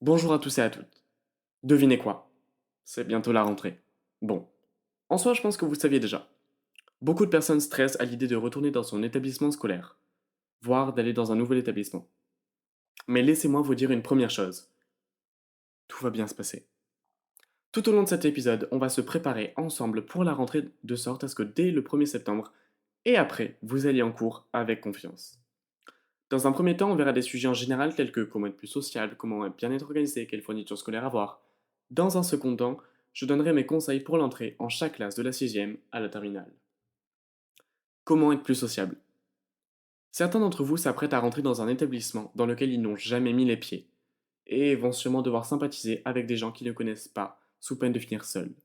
Bonjour à tous et à toutes. Devinez quoi? C'est bientôt la rentrée. Bon, en soi, je pense que vous le saviez déjà. Beaucoup de personnes stressent à l'idée de retourner dans son établissement scolaire, voire d'aller dans un nouvel établissement. Mais laissez-moi vous dire une première chose. Tout va bien se passer. Tout au long de cet épisode, on va se préparer ensemble pour la rentrée de sorte à ce que dès le 1er septembre, et après, vous alliez en cours avec confiance. Dans un premier temps, on verra des sujets en général tels que comment être plus sociable, comment bien être organisé, quelle fourniture scolaire avoir. Dans un second temps, je donnerai mes conseils pour l'entrée en chaque classe de la sixième à la terminale. Comment être plus sociable? Certains d'entre vous s'apprêtent à rentrer dans un établissement dans lequel ils n'ont jamais mis les pieds, et vont sûrement devoir sympathiser avec des gens qui ne connaissent pas, sous peine de finir seuls.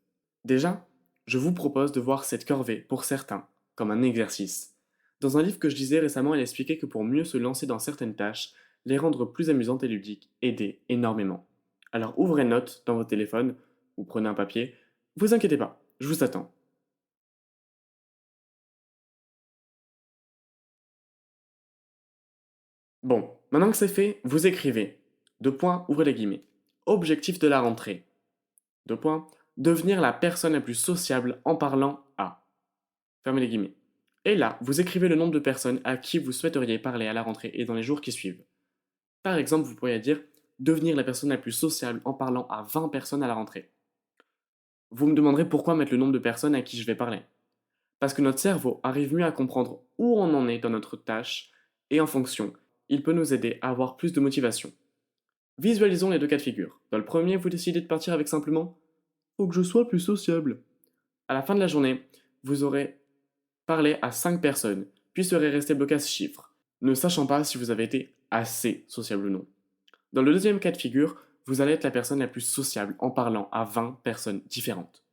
Déjà, je vous propose de voir cette corvée, pour certains, comme un exercice. Dans un livre que je lisais récemment, elle expliquait que pour mieux se lancer dans certaines tâches, les rendre plus amusantes et ludiques aidait énormément. Alors ouvrez note dans votre téléphone, ou prenez un papier, vous inquiétez pas, je vous attends. Bon, maintenant que c'est fait, vous écrivez. Deux points, ouvrez les guillemets. Objectif de la rentrée. Deux points, devenir la personne la plus sociable en parlant à. Fermez les guillemets. Et là, vous écrivez le nombre de personnes à qui vous souhaiteriez parler à la rentrée et dans les jours qui suivent. Par exemple, vous pourriez dire devenir la personne la plus sociable en parlant à 20 personnes à la rentrée. Vous me demanderez pourquoi mettre le nombre de personnes à qui je vais parler. Parce que notre cerveau arrive mieux à comprendre où on en est dans notre tâche et en fonction, il peut nous aider à avoir plus de motivation. Visualisons les deux cas de figure. Dans le premier, vous décidez de partir avec simplement faut que je sois plus sociable. À la fin de la journée, vous aurez parlé à 5 personnes, puis serez resté bloqué à ce chiffre, ne sachant pas si vous avez été assez sociable ou non. Dans le deuxième cas de figure, vous allez être la personne la plus sociable en parlant à 20 personnes différentes.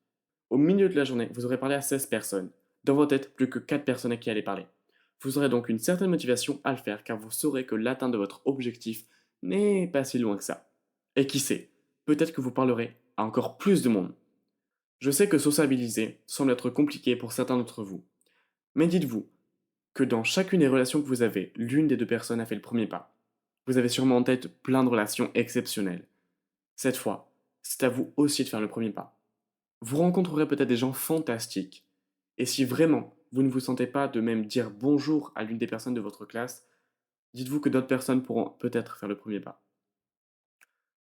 Au milieu de la journée, vous aurez parlé à 16 personnes. Dans votre tête, plus que 4 personnes à qui aller parler. Vous aurez donc une certaine motivation à le faire car vous saurez que l'atteinte de votre objectif n'est pas si loin que ça. Et qui sait, peut-être que vous parlerez à encore plus de monde. Je sais que sociabiliser semble être compliqué pour certains d'entre vous, mais dites-vous que dans chacune des relations que vous avez, l'une des deux personnes a fait le premier pas. Vous avez sûrement en tête plein de relations exceptionnelles. Cette fois, c'est à vous aussi de faire le premier pas. Vous rencontrerez peut-être des gens fantastiques. Et si vraiment vous ne vous sentez pas de même dire bonjour à l'une des personnes de votre classe, dites-vous que d'autres personnes pourront peut-être faire le premier pas.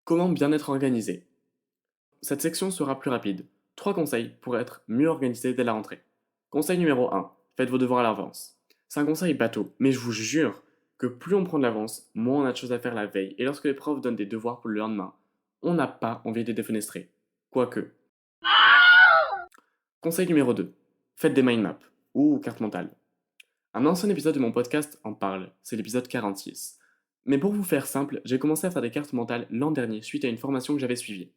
Comment bien être organisé? Cette section sera plus rapide. 3 conseils pour être mieux organisé dès la rentrée. Conseil numéro 1. Faites vos devoirs à l'avance. C'est un conseil bateau, mais je vous jure que plus on prend de l'avance, moins on a de choses à faire la veille. Et lorsque les profs donnent des devoirs pour le lendemain, on n'a pas envie de les défenestrer. Quoique. Conseil numéro 2. Faites des mind maps ou cartes mentales. Un ancien épisode de mon podcast en parle, c'est l'épisode 46. Mais pour vous faire simple, j'ai commencé à faire des cartes mentales l'an dernier suite à une formation que j'avais suivie.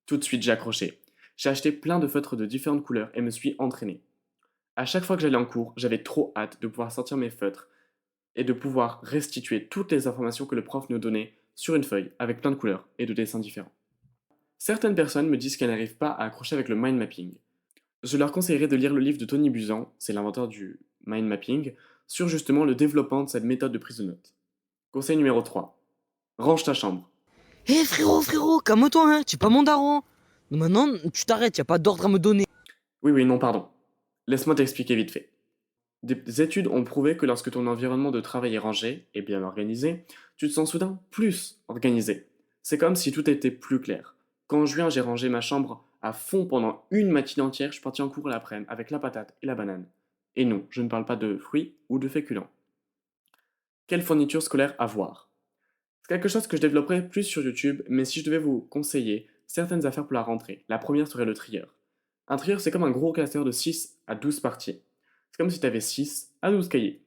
Tout de suite, j'ai accroché. J'ai acheté plein de feutres de différentes couleurs et me suis entraîné. À chaque fois que j'allais en cours, j'avais trop hâte de pouvoir sortir mes feutres et de pouvoir restituer toutes les informations que le prof nous donnait sur une feuille avec plein de couleurs et de dessins différents. Certaines personnes me disent qu'elles n'arrivent pas à accrocher avec le mind mapping. Je leur conseillerais de lire le livre de Tony Buzan, c'est l'inventeur du mind mapping, sur justement le développement de cette méthode de prise de notes. Conseil numéro 3. Range ta chambre. Hé frérot, calme-toi, hein, tu es pas mon daron. Maintenant, tu t'arrêtes, y a pas d'ordre à me donner. Oui, oui, non, pardon. Laisse-moi t'expliquer vite fait. Des études ont prouvé que lorsque ton environnement de travail est rangé et bien organisé, tu te sens soudain plus organisé. C'est comme si tout était plus clair. Quand en juin, j'ai rangé ma chambre à fond pendant une matinée entière, je suis parti en cours l'après-midi avec la patate et la banane. Et non, je ne parle pas de fruits ou de féculents. Quelle fourniture scolaire avoir? C'est quelque chose que je développerai plus sur YouTube, mais si je devais vous conseiller certaines affaires pour la rentrée, la première serait le trieur. Un trieur, c'est comme un gros classeur de 6 à 12 parties. C'est comme si tu avais 6 à 12 cahiers.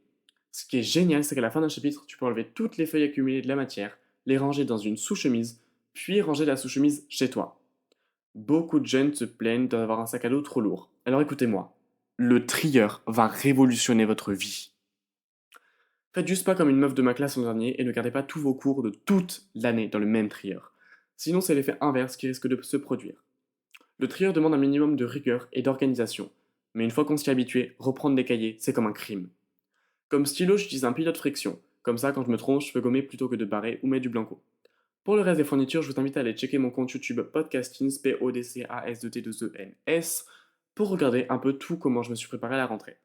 Ce qui est génial, c'est qu'à la fin d'un chapitre, tu peux enlever toutes les feuilles accumulées de la matière, les ranger dans une sous-chemise, puis ranger la sous-chemise chez toi. Beaucoup de jeunes se plaignent d'avoir un sac à dos trop lourd. Alors écoutez-moi, le trieur va révolutionner votre vie. Faites juste pas comme une meuf de ma classe l'an dernier et ne gardez pas tous vos cours de toute l'année dans le même trieur. Sinon, c'est l'effet inverse qui risque de se produire. Le trieur demande un minimum de rigueur et d'organisation. Mais une fois qu'on s'y est habitué, reprendre des cahiers, c'est comme un crime. Comme stylo, j'utilise un pilote friction. Comme ça, quand je me tronche, je peux gommer plutôt que de barrer ou mettre du blanco. Pour le reste des fournitures, je vous invite à aller checker mon compte YouTube Podcastins, Podcastins, pour regarder un peu tout comment je me suis préparé à la rentrée.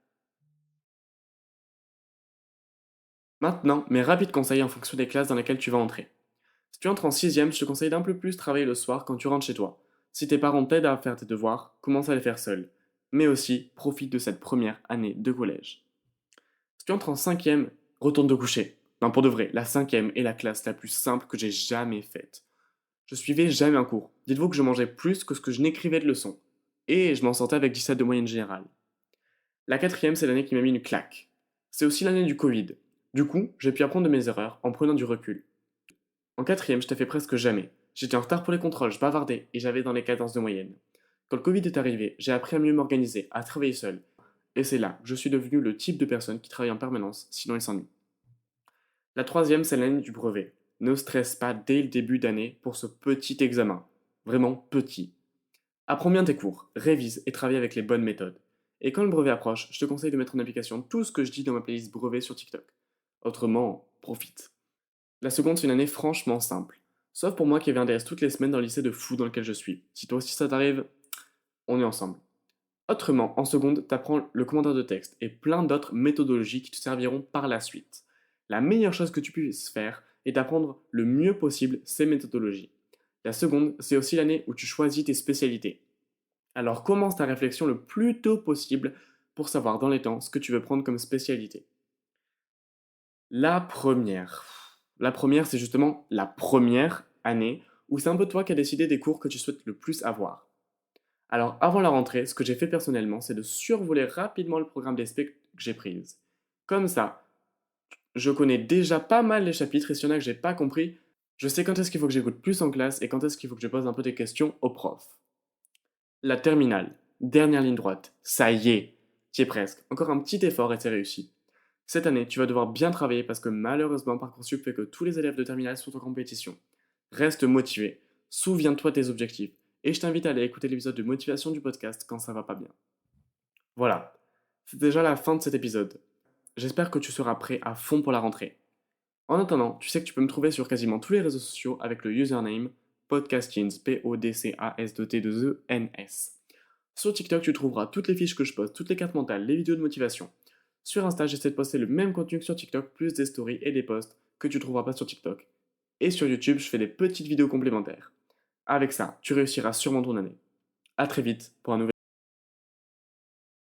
Maintenant, mes rapides conseils en fonction des classes dans lesquelles tu vas entrer. Si tu entres en sixième, je te conseille d'un peu plus travailler le soir quand tu rentres chez toi. Si tes parents t'aident à faire tes devoirs, commence à les faire seul. Mais aussi, profite de cette première année de collège. Si tu entres en cinquième, retourne te coucher. Non, pour de vrai, la cinquième est la classe la plus simple que j'ai jamais faite. Je suivais jamais un cours. Dites-vous que je mangeais plus que ce que je n'écrivais de leçons. Et je m'en sortais avec 17 de moyenne générale. La quatrième, c'est l'année qui m'a mis une claque. C'est aussi l'année du Covid. Du coup, j'ai pu apprendre de mes erreurs en prenant du recul. En quatrième, je t'ai fait presque jamais. J'étais en retard pour les contrôles, je bavardais et j'avais dans les 14 de moyenne. Quand le Covid est arrivé, j'ai appris à mieux m'organiser, à travailler seul. Et c'est là que je suis devenu le type de personne qui travaille en permanence, sinon il s'ennuie. La troisième, c'est l'année du brevet. Ne stresse pas dès le début d'année pour ce petit examen. Vraiment petit. Apprends bien tes cours, révise et travaille avec les bonnes méthodes. Et quand le brevet approche, je te conseille de mettre en application tout ce que je dis dans ma playlist brevet sur TikTok. Autrement, profite. La seconde, c'est une année franchement simple. Sauf pour moi qui avais un DS toutes les semaines dans le lycée de fou dans lequel je suis. Si toi aussi ça t'arrive, on est ensemble. Autrement, en seconde, t'apprends le commandeur de texte et plein d'autres méthodologies qui te serviront par la suite. La meilleure chose que tu puisses faire est d'apprendre le mieux possible ces méthodologies. La seconde, c'est aussi l'année où tu choisis tes spécialités. Alors commence ta réflexion le plus tôt possible pour savoir dans les temps ce que tu veux prendre comme spécialité. La première. La première, c'est justement la première année où c'est un peu toi qui as décidé des cours que tu souhaites le plus avoir. Alors, avant la rentrée, ce que j'ai fait personnellement, c'est de survoler rapidement le programme des specs que j'ai prises. Comme ça, je connais déjà pas mal les chapitres et s'il y en a que j'ai pas compris, je sais quand est-ce qu'il faut que j'écoute plus en classe et quand est-ce qu'il faut que je pose un peu des questions au prof. La terminale, dernière ligne droite, ça y est, t'y es presque. Encore un petit effort et c'est réussi. Cette année, tu vas devoir bien travailler parce que malheureusement, Parcoursup fait que tous les élèves de terminale sont en compétition. Reste motivé, souviens-toi de tes objectifs, et je t'invite à aller écouter l'épisode de motivation du podcast quand ça va pas bien. Voilà, c'est déjà la fin de cet épisode. J'espère que tu seras prêt à fond pour la rentrée. En attendant, tu sais que tu peux me trouver sur quasiment tous les réseaux sociaux avec le username Podcastins, P-O-D-C-A-S-T-2-E-N-S. Sur TikTok, tu trouveras toutes les fiches que je poste, toutes les cartes mentales, les vidéos de motivation. Sur Insta, j'essaie de poster le même contenu que sur TikTok, plus des stories et des posts que tu trouveras pas sur TikTok. Et sur YouTube, je fais des petites vidéos complémentaires. Avec ça, tu réussiras sûrement ton année. A très vite pour un nouvel